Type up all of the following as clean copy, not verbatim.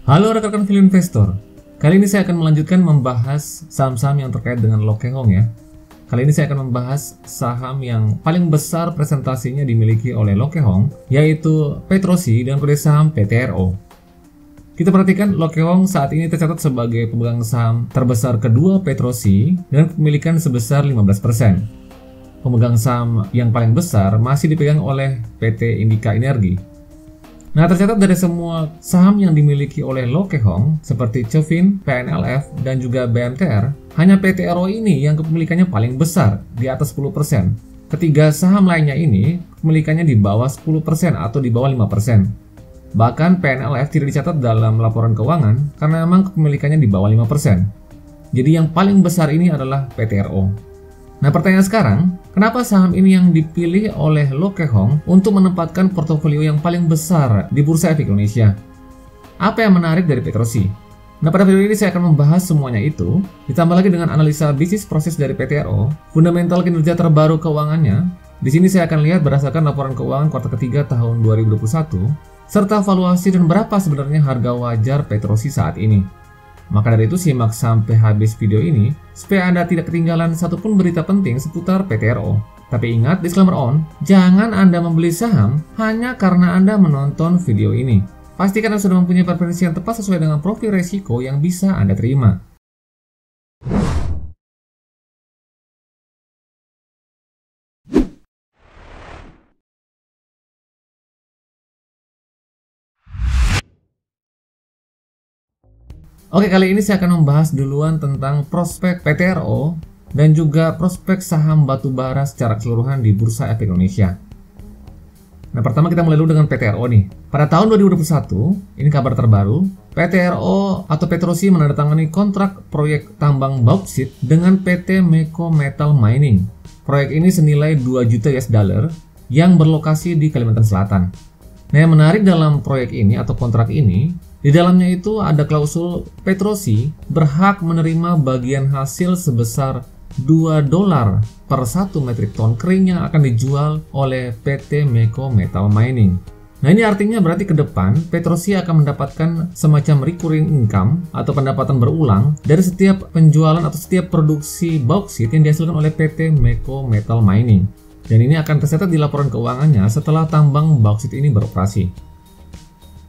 Halo rekan-rekan value investor. Kali ini saya akan melanjutkan membahas saham-saham yang terkait dengan Lokehong ya. Kali ini saya akan membahas saham yang paling besar presentasinya dimiliki oleh Lokehong, yaitu Petrosi dengan kode saham PTRO. Kita perhatikan Lokehong saat ini tercatat sebagai pemegang saham terbesar kedua Petrosi dengan kepemilikan sebesar 15%. Pemegang saham yang paling besar masih dipegang oleh PT Indika Energi. Nah, tercatat dari semua saham yang dimiliki oleh Lokehong seperti Cevin, PNLF, dan juga BMTR, hanya PTRO ini yang kepemilikannya paling besar, di atas 10%. Ketiga saham lainnya ini kepemilikannya di bawah 10% atau di bawah 5%. Bahkan PNLF tidak dicatat dalam laporan keuangan karena memang kepemilikannya di bawah 5%. Jadi yang paling besar ini adalah PTRO. Nah, pertanyaan sekarang, kenapa saham ini yang dipilih oleh Lokehong untuk menempatkan portofolio yang paling besar di Bursa Efek Indonesia? Apa yang menarik dari Petrosi? Nah, pada video ini saya akan membahas semuanya itu, ditambah lagi dengan analisa bisnis proses dari PTRO, fundamental kinerja terbaru keuangannya. Di sini saya akan lihat berdasarkan laporan keuangan kuartal ketiga tahun 2021, serta valuasi dan berapa sebenarnya harga wajar Petrosi saat ini. Maka dari itu simak sampai habis video ini supaya Anda tidak ketinggalan satupun berita penting seputar PTRO. Tapi ingat, disclaimer on, jangan Anda membeli saham hanya karena Anda menonton video ini. Pastikan Anda sudah mempunyai preferensi yang tepat sesuai dengan profil resiko yang bisa Anda terima. Oke, kali ini saya akan membahas duluan tentang prospek PTRO dan juga prospek saham batubara secara keseluruhan di Bursa Efek Indonesia. Nah, pertama kita mulai dulu dengan PTRO nih. Pada tahun 2021, ini kabar terbaru, PTRO atau Petrosi menandatangani kontrak proyek tambang bauksit dengan PT Meko Metal Mining. Proyek ini senilai 2 juta US dollar yang berlokasi di Kalimantan Selatan. Nah, yang menarik dalam proyek ini atau kontrak ini, di dalamnya itu ada klausul Petrosi berhak menerima bagian hasil sebesar $2 per 1 metrik ton kering yang akan dijual oleh PT Meko Metal Mining. Nah, ini artinya berarti ke depan Petrosi akan mendapatkan semacam recurring income atau pendapatan berulang dari setiap penjualan atau setiap produksi bauksit yang dihasilkan oleh PT Meko Metal Mining. Dan ini akan tercatat di laporan keuangannya setelah tambang bauksit ini beroperasi.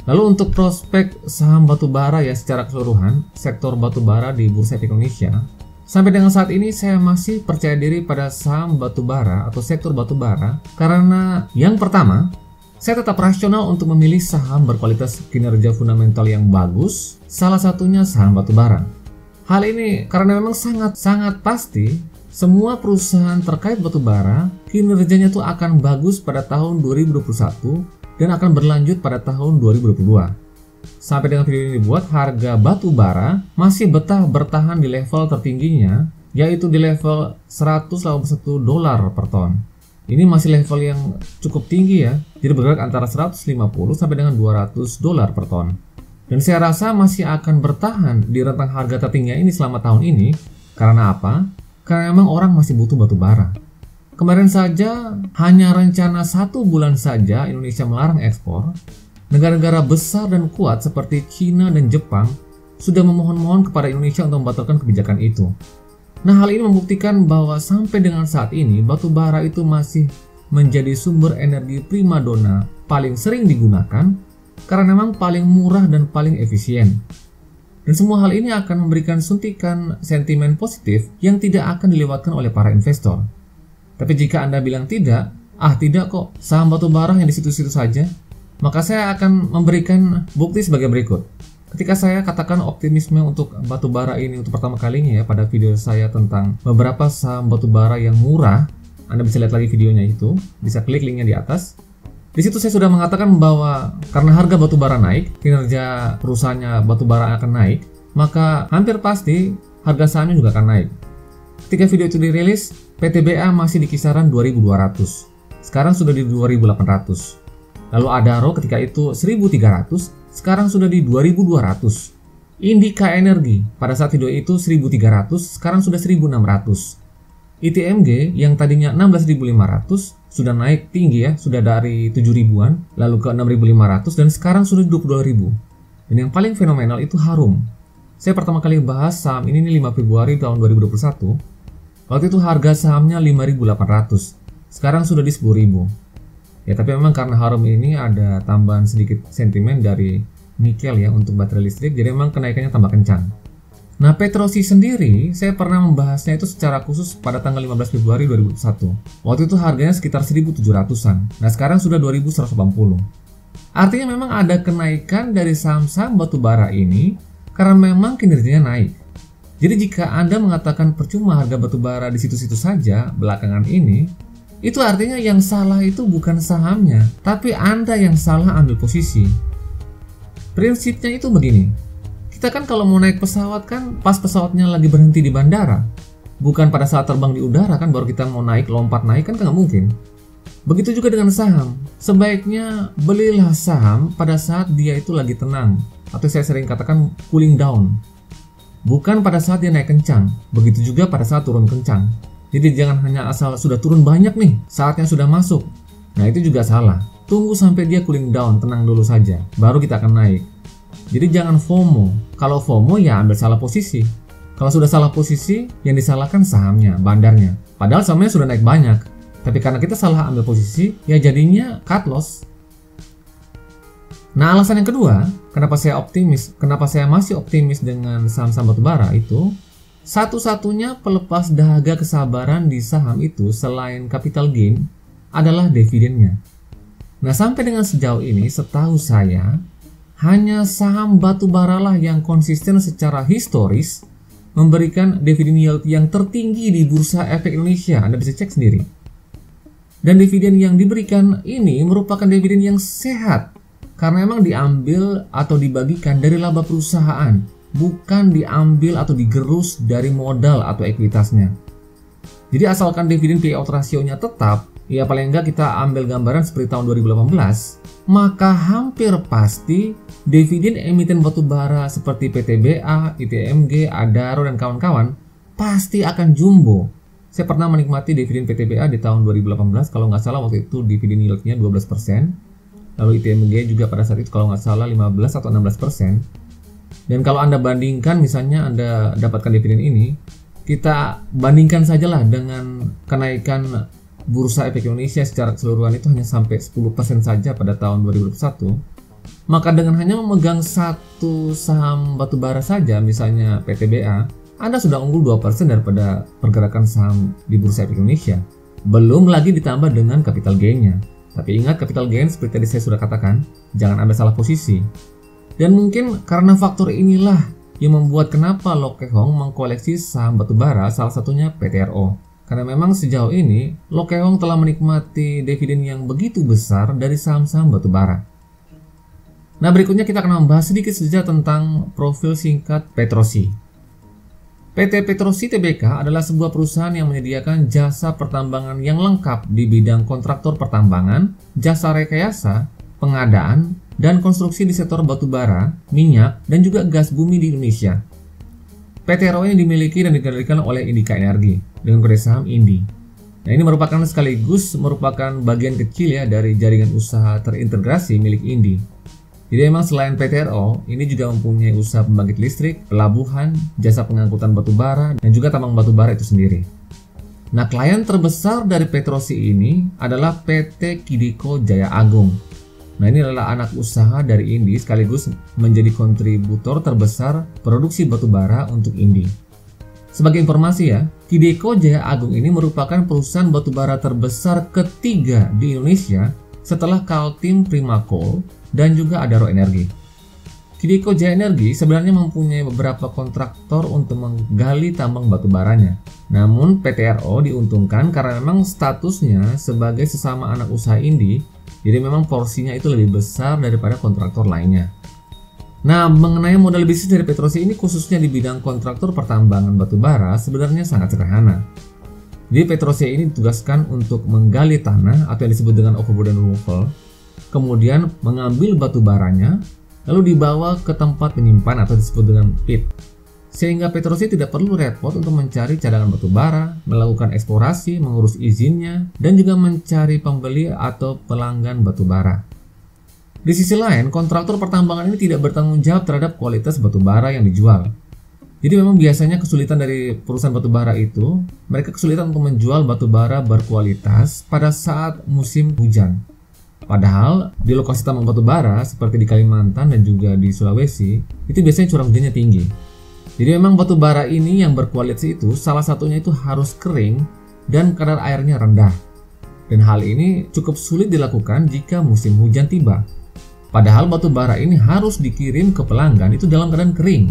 Lalu untuk prospek saham batubara ya secara keseluruhan, sektor batubara di Bursa Efek Indonesia, sampai dengan saat ini saya masih percaya diri pada saham batubara atau sektor batubara karena yang pertama, saya tetap rasional untuk memilih saham berkualitas kinerja fundamental yang bagus, salah satunya saham batubara. Hal ini karena memang sangat pasti semua perusahaan terkait batubara kinerjanya tuh akan bagus pada tahun 2021 dan akan berlanjut pada tahun 2022. Sampai dengan video ini dibuat, harga batu bara masih bertahan di level tertingginya, yaitu di level $181 per ton. Ini masih level yang cukup tinggi ya, jadi bergerak antara 150 sampai dengan $200 per ton. Dan saya rasa masih akan bertahan di rentang harga tertingginya ini selama tahun ini. Karena apa? Karena memang orang masih butuh batu bara. Kemarin saja, hanya rencana 1 bulan saja Indonesia melarang ekspor, negara-negara besar dan kuat seperti China dan Jepang sudah memohon-mohon kepada Indonesia untuk membatalkan kebijakan itu. Nah, hal ini membuktikan bahwa sampai dengan saat ini, batu bara itu masih menjadi sumber energi primadona paling sering digunakan karena memang paling murah dan paling efisien. Dan semua hal ini akan memberikan suntikan sentimen positif yang tidak akan dilewatkan oleh para investor. Tapi jika Anda bilang tidak kok, saham batubara yang di situ-situ saja, maka saya akan memberikan bukti sebagai berikut. Ketika saya katakan optimisme untuk batubara ini untuk pertama kalinya ya pada video saya tentang beberapa saham batubara yang murah, Anda bisa lihat lagi videonya itu, bisa klik linknya di atas. Di situ saya sudah mengatakan bahwa karena harga batubara naik, kinerja perusahaannya batubara akan naik, maka hampir pasti harga sahamnya juga akan naik. Ketika video itu dirilis, PTBA masih di kisaran 2.200. Sekarang sudah di 2.800. Lalu Adaro ketika itu 1.300, sekarang sudah di 2.200. Indika Energi pada saat video itu 1.300, sekarang sudah 1.600. ITMG yang tadinya 16.500 sudah naik tinggi ya, sudah dari 7 ribuan lalu ke 6.500 dan sekarang sudah 22.000. Dan yang paling fenomenal itu Harum. Saya pertama kali bahas saham ini 5 Februari tahun 2021. Waktu itu harga sahamnya 5.800. Sekarang sudah di 10.000. Ya, tapi memang karena Harum ini ada tambahan sedikit sentimen dari nikel ya untuk baterai listrik, jadi memang kenaikannya tambah kencang. Nah, Petrosi sendiri saya pernah membahasnya itu secara khusus pada tanggal 15 Februari 2021. Waktu itu harganya sekitar 1.700-an. Nah, sekarang sudah 2.180. Artinya memang ada kenaikan dari saham-saham batubara ini karena memang kinerjanya naik. Jadi jika Anda mengatakan percuma harga batubara di situ-situ saja belakangan ini, itu artinya yang salah itu bukan sahamnya, tapi Anda yang salah ambil posisi. Prinsipnya itu begini, kita kan kalau mau naik pesawat kan pas pesawatnya lagi berhenti di bandara, bukan pada saat terbang di udara kan baru kita mau naik, lompat naik kan nggak mungkin. Begitu juga dengan saham, sebaiknya belilah saham pada saat dia itu lagi tenang, atau saya sering katakan cooling down. Bukan pada saat dia naik kencang, begitu juga pada saat turun kencang. Jadi jangan hanya asal sudah turun banyak nih, saatnya sudah masuk. Nah itu juga salah. Tunggu sampai dia cooling down, tenang dulu saja, baru kita akan naik. Jadi jangan FOMO. Kalau FOMO ya ambil salah posisi. Kalau sudah salah posisi, yang disalahkan sahamnya, bandarnya. Padahal sahamnya sudah naik banyak. Tapi karena kita salah ambil posisi, ya jadinya cut loss. Nah, alasan yang kedua, kenapa saya masih optimis dengan saham-saham batubara itu, satu-satunya pelepas dahaga kesabaran di saham itu selain capital gain adalah dividennya. Nah, sampai dengan sejauh ini, setahu saya, hanya saham batubara lah yang konsisten secara historis memberikan dividen yield yang tertinggi di Bursa Efek Indonesia. Anda bisa cek sendiri. Dan dividen yang diberikan ini merupakan dividen yang sehat, karena memang diambil atau dibagikan dari laba perusahaan, bukan diambil atau digerus dari modal atau ekuitasnya. Jadi asalkan dividen payout rasionya tetap, ya paling enggak kita ambil gambaran seperti tahun 2018, maka hampir pasti dividen emiten batubara seperti PTBA, ITMG, Adaro, dan kawan-kawan pasti akan jumbo. Saya pernah menikmati dividen PTBA di tahun 2018, kalau nggak salah waktu itu dividen yieldnya 12%. Lalu ITMG juga pada saat itu kalau nggak salah 15 atau 16%. Dan kalau Anda bandingkan, misalnya Anda dapatkan dividen ini, kita bandingkan sajalah dengan kenaikan Bursa Efek Indonesia secara keseluruhan itu hanya sampai 10% saja pada tahun 2021. Maka dengan hanya memegang satu saham batubara saja, misalnya PTBA, Anda sudah unggul 2% daripada pergerakan saham di Bursa Efek Indonesia. Belum lagi ditambah dengan capital gain-nya. Tapi ingat, capital gain seperti tadi saya sudah katakan, jangan ambil salah posisi. Dan mungkin karena faktor inilah yang membuat kenapa Loke Hong mengkoleksi saham batubara, salah satunya PTRO. Karena memang sejauh ini Loke Hong telah menikmati dividen yang begitu besar dari saham-saham batubara. Nah, berikutnya kita akan membahas sedikit saja tentang profil singkat Petrosi. PT Petrosi Tbk adalah sebuah perusahaan yang menyediakan jasa pertambangan yang lengkap di bidang kontraktor pertambangan, jasa rekayasa, pengadaan, dan konstruksi di sektor batubara, minyak, dan juga gas bumi di Indonesia. PTRO ini dimiliki dan dikendalikan oleh Indika Energi dengan kode saham INDI. Nah, ini merupakan bagian kecil ya dari jaringan usaha terintegrasi milik INDI. Jadi memang selain PTRO, ini juga mempunyai usaha pembangkit listrik, pelabuhan, jasa pengangkutan batubara, dan juga tambang batubara itu sendiri. Nah, klien terbesar dari Petrosi ini adalah PT Kideko Jaya Agung. Nah, ini adalah anak usaha dari INDI sekaligus menjadi kontributor terbesar produksi batubara untuk INDI. Sebagai informasi ya, Kideko Jaya Agung ini merupakan perusahaan batubara terbesar ketiga di Indonesia setelah Kaltim Primacoal dan juga Adaro Energi. Kideko Jaya Energi sebenarnya mempunyai beberapa kontraktor untuk menggali tambang batubaranya. Namun PTRO diuntungkan karena memang statusnya sebagai sesama anak usaha INDI, jadi memang porsinya itu lebih besar daripada kontraktor lainnya. Nah, mengenai modal bisnis dari Petrosi ini khususnya di bidang kontraktor pertambangan batubara sebenarnya sangat sederhana. Jadi Petrosi ini ditugaskan untuk menggali tanah atau yang disebut dengan overburden removal, kemudian mengambil batu baranya, lalu dibawa ke tempat penyimpan atau disebut dengan pit. Sehingga Petrosi tidak perlu repot untuk mencari cadangan batu bara, melakukan eksplorasi, mengurus izinnya, dan juga mencari pembeli atau pelanggan batu bara. Di sisi lain, kontraktor pertambangan ini tidak bertanggung jawab terhadap kualitas batu bara yang dijual. Jadi memang biasanya kesulitan dari perusahaan batu bara itu, mereka kesulitan untuk menjual batu bara berkualitas pada saat musim hujan. Padahal di lokasi tambang batu bara seperti di Kalimantan dan juga di Sulawesi, itu biasanya curah hujannya tinggi. Jadi memang batu bara ini yang berkualitas itu salah satunya itu harus kering dan kadar airnya rendah. Dan hal ini cukup sulit dilakukan jika musim hujan tiba. Padahal batu bara ini harus dikirim ke pelanggan itu dalam keadaan kering.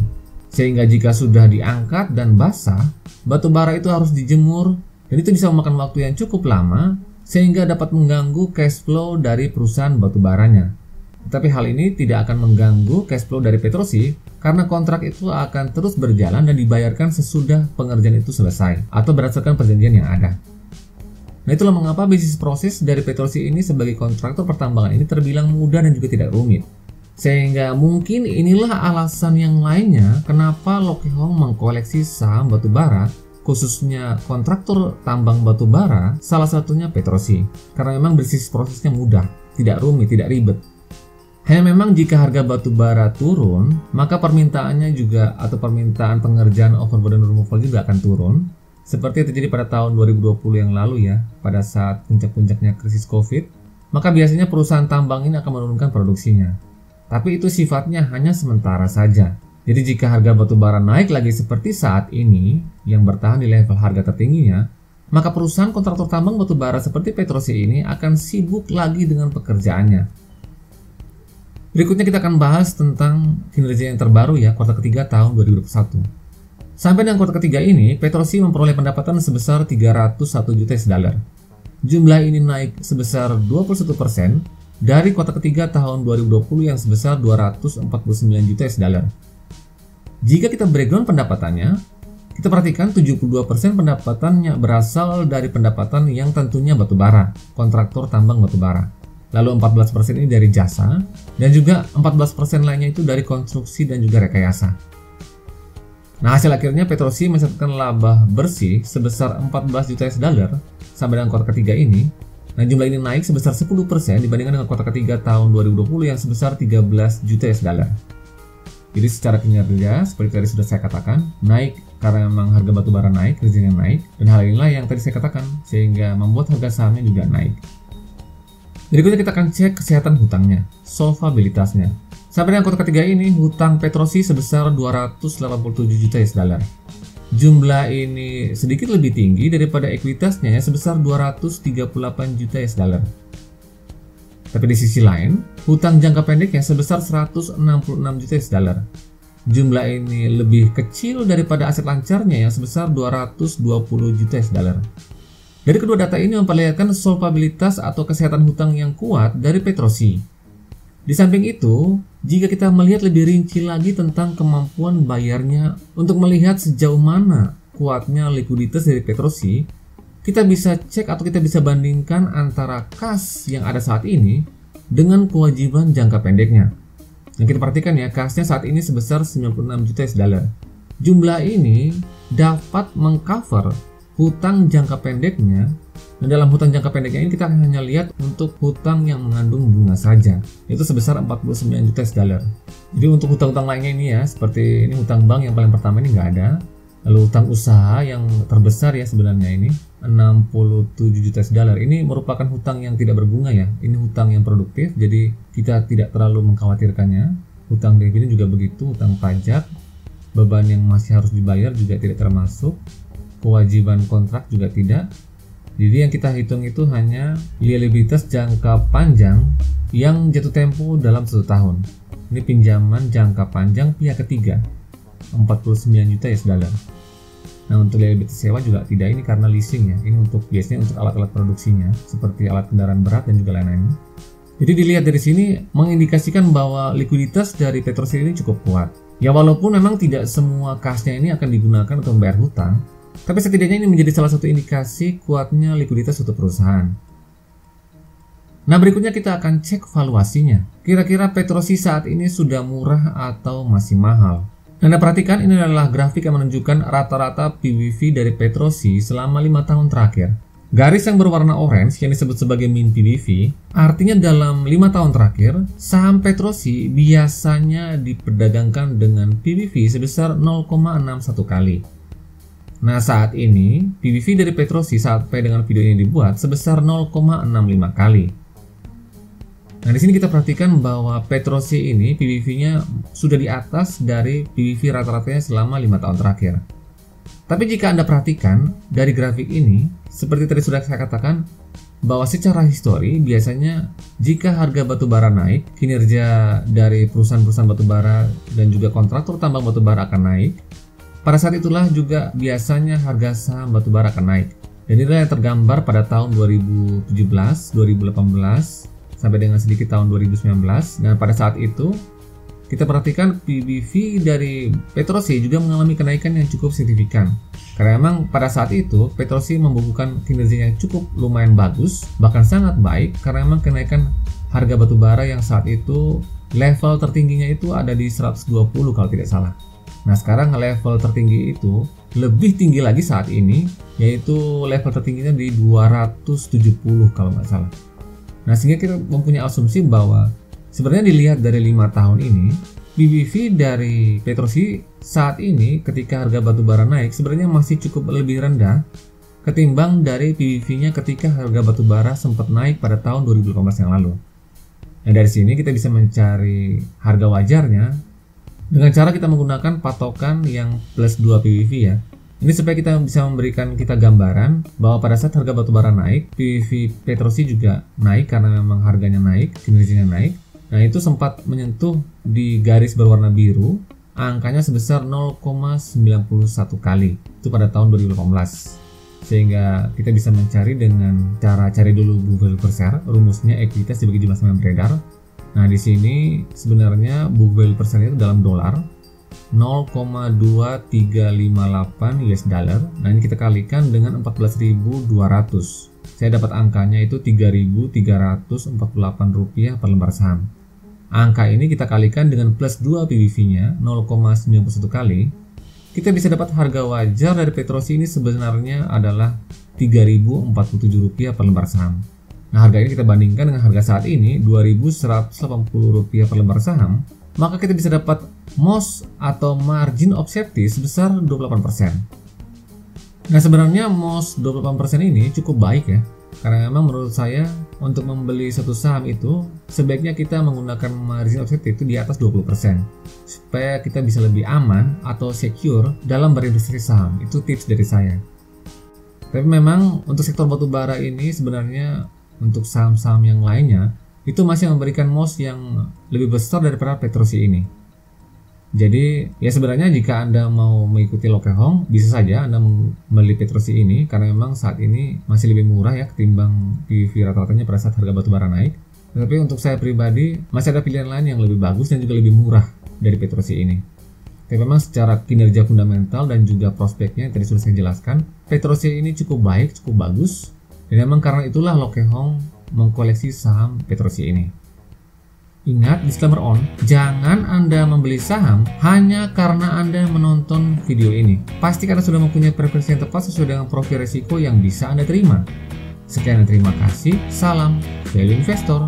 Sehingga jika sudah diangkat dan basah, batu bara itu harus dijemur dan itu bisa memakan waktu yang cukup lama sehingga dapat mengganggu cash flow dari perusahaan batu baranya. Tetapi hal ini tidak akan mengganggu cash flow dari Petrosi karena kontrak itu akan terus berjalan dan dibayarkan sesudah pengerjaan itu selesai atau berdasarkan perjanjian yang ada. Nah, itulah mengapa bisnis proses dari Petrosi ini sebagai kontraktor pertambangan ini terbilang mudah dan juga tidak rumit. Sehingga mungkin inilah alasan yang lainnya kenapa Loke Hong mengkoleksi saham batu bara, khususnya kontraktor tambang batu bara, salah satunya Petrosi. Karena memang bisnis prosesnya mudah, tidak rumit, tidak ribet. Hanya memang jika harga batu bara turun, maka permintaannya juga atau permintaan pengerjaan overburden removal juga akan turun. Seperti yang terjadi pada tahun 2020 yang lalu ya, pada saat puncak-puncaknya krisis COVID, maka biasanya perusahaan tambang ini akan menurunkan produksinya. Tapi itu sifatnya hanya sementara saja. Jadi jika harga batu bara naik lagi seperti saat ini, yang bertahan di level harga tertingginya, maka perusahaan kontraktor tambang batu bara seperti Petrosi ini akan sibuk lagi dengan pekerjaannya. Berikutnya kita akan bahas tentang kinerja yang terbaru ya, kuartal ketiga tahun 2021. Sampai dengan kuartal ketiga ini, Petrosi memperoleh pendapatan sebesar 301 juta US dollar. Jumlah ini naik sebesar 21% dari kuartal ketiga tahun 2020 yang sebesar 249 juta US dollar. Jika kita breakdown pendapatannya, kita perhatikan 72% pendapatannya berasal dari pendapatan yang tentunya batu bara, kontraktor tambang batu bara. Lalu 14% ini dari jasa, dan juga 14% lainnya itu dari konstruksi dan juga rekayasa. Nah, hasil akhirnya Petrosi mencatatkan laba bersih sebesar 14 juta US dollar sampai dengan kuartal ketiga ini. Nah, jumlah ini naik sebesar 10% dibandingkan dengan kuartal ketiga tahun 2020 yang sebesar 13 juta US dollar. Jadi secara kinerja, seperti tadi sudah saya katakan, naik karena memang harga batu bara naik, kerjanya naik, dan hal inilah yang tadi saya katakan, sehingga membuat harga sahamnya juga naik. Berikutnya kita akan cek kesehatan hutangnya, solvabilitasnya. Sampai dengan kuartal ketiga ini, hutang Petrosi sebesar 287 juta US dollar. Jumlah ini sedikit lebih tinggi daripada ekuitasnya ya, sebesar 238 juta US dollar. Tapi di sisi lain, hutang jangka pendeknya sebesar 166 juta US dollar. Jumlah ini lebih kecil daripada aset lancarnya yang sebesar 220 juta US dollar. Dari kedua data ini memperlihatkan solvabilitas atau kesehatan hutang yang kuat dari Petrosi. Di samping itu, jika kita melihat lebih rinci lagi tentang kemampuan bayarnya untuk melihat sejauh mana kuatnya likuiditas dari Petrosi, kita bisa cek atau kita bisa bandingkan antara kas yang ada saat ini dengan kewajiban jangka pendeknya. Yang kita perhatikan ya, kasnya saat ini sebesar 96 juta US dollar. Jumlah ini dapat mengcover hutang jangka pendeknya. Dan dalam hutang jangka pendeknya ini kita hanya lihat untuk hutang yang mengandung bunga saja, yaitu sebesar 49 juta US dollar. Jadi untuk hutang-hutang lainnya ini ya, seperti ini hutang bank yang paling pertama ini nggak ada. Lalu hutang usaha yang terbesar ya sebenarnya ini 67 juta US dollar. Ini merupakan hutang yang tidak berbunga ya. Ini hutang yang produktif, jadi kita tidak terlalu mengkhawatirkannya. Hutang dividen juga begitu, hutang pajak, beban yang masih harus dibayar juga tidak termasuk, kewajiban kontrak juga tidak. Jadi yang kita hitung itu hanya liabilitas jangka panjang yang jatuh tempo dalam 1 tahun. Ini pinjaman jangka panjang pihak ketiga, 49 juta US dollar. Nah, untuk liabilitas sewa juga tidak, ini karena leasing ya. Ini untuk biasanya untuk alat-alat produksinya seperti alat kendaraan berat dan juga lain-lain. Jadi dilihat dari sini mengindikasikan bahwa likuiditas dari Petrosi ini cukup kuat. Ya walaupun memang tidak semua kasnya ini akan digunakan untuk membayar hutang, tapi setidaknya ini menjadi salah satu indikasi kuatnya likuiditas suatu perusahaan. Nah, berikutnya kita akan cek valuasinya. Kira-kira Petrosi saat ini sudah murah atau masih mahal? Anda perhatikan, ini adalah grafik yang menunjukkan rata-rata PBV dari Petrosi selama 5 tahun terakhir. Garis yang berwarna orange yang disebut sebagai mean PBV artinya dalam 5 tahun terakhir saham Petrosi biasanya diperdagangkan dengan PBV sebesar 0,61 kali. Nah, saat ini PBV dari Petrosi sampai dengan video ini dibuat sebesar 0,65 kali. Nah, di sini kita perhatikan bahwa Petrosi ini PBV-nya sudah di atas dari PBV rata-ratanya selama 5 tahun terakhir. Tapi jika Anda perhatikan dari grafik ini, seperti tadi sudah saya katakan, bahwa secara histori biasanya jika harga batubara naik, kinerja dari perusahaan-perusahaan batubara dan juga kontraktor tambang batubara akan naik. Pada saat itulah juga biasanya harga saham batubara akan naik. Dan inilah yang tergambar pada tahun 2017, 2018, sampai dengan sedikit tahun 2019. Dan pada saat itu kita perhatikan PBV dari Petrosi juga mengalami kenaikan yang cukup signifikan. Karena memang pada saat itu Petrosi membukukan kinerja yang cukup lumayan bagus, bahkan sangat baik, karena memang kenaikan harga batubara yang saat itu level tertingginya itu ada di 120 kalau tidak salah. Nah, sekarang level tertinggi itu lebih tinggi lagi saat ini, yaitu level tertingginya di 270 kalau nggak salah. Nah, sehingga kita mempunyai asumsi bahwa sebenarnya dilihat dari 5 tahun ini, PBV dari Petrosi saat ini ketika harga batubara naik sebenarnya masih cukup lebih rendah ketimbang dari PBV-nya ketika harga batubara sempat naik pada tahun 2018 yang lalu. Nah, dari sini kita bisa mencari harga wajarnya dengan cara kita menggunakan patokan yang plus 2 PBV ya. Ini supaya kita bisa memberikan kita gambaran bahwa pada saat harga batubara naik, PBV Petrosi juga naik karena memang harganya naik, kinerjanya naik. Nah, itu sempat menyentuh di garis berwarna biru, angkanya sebesar 0,91 kali. Itu pada tahun 2018. Sehingga kita bisa mencari dengan cara cari dulu book value per share, rumusnya ekuitas dibagi jumlah saham yang beredar. Nah, di sini sebenarnya book value per share itu dalam dolar 0,2358 US dollar. Nah, ini kita kalikan dengan 14.200. Saya dapat angkanya itu 3.348 rupiah per lembar saham. Angka ini kita kalikan dengan plus 2 PBV-nya 0,91 kali. Kita bisa dapat harga wajar dari Petrosi ini sebenarnya adalah 3.047 rupiah per lembar saham. Nah, harga ini kita bandingkan dengan harga saat ini 2.180 rupiah per lembar saham, maka kita bisa dapat MOS atau margin of safety sebesar 28%. Nah, sebenarnya MOS 28% ini cukup baik ya, karena memang menurut saya untuk membeli satu saham itu sebaiknya kita menggunakan margin of safety itu di atas 20% supaya kita bisa lebih aman atau secure dalam berinvestasi saham. Itu tips dari saya. Tapi memang untuk sektor batubara ini sebenarnya untuk saham-saham yang lainnya itu masih memberikan MOS yang lebih besar daripada Petrosi ini. Jadi ya sebenarnya jika Anda mau mengikuti Lokehong, bisa saja Anda membeli Petrosi ini karena memang saat ini masih lebih murah ya ketimbang PBV rata-ratanya pada saat harga batubara naik. Tapi untuk saya pribadi masih ada pilihan lain yang lebih bagus dan juga lebih murah dari Petrosi ini. Tapi memang secara kinerja fundamental dan juga prospeknya yang tadi sudah saya jelaskan, Petrosi ini cukup baik, cukup bagus. Dan memang karena itulah Lokehong mengkoleksi saham Petrosi ini. Ingat, disclaimer on, jangan Anda membeli saham hanya karena Anda menonton video ini. Pastikan Anda sudah mempunyai preferensi yang tepat sesuai dengan profil risiko yang bisa Anda terima. Sekian dan terima kasih. Salam Value Investor.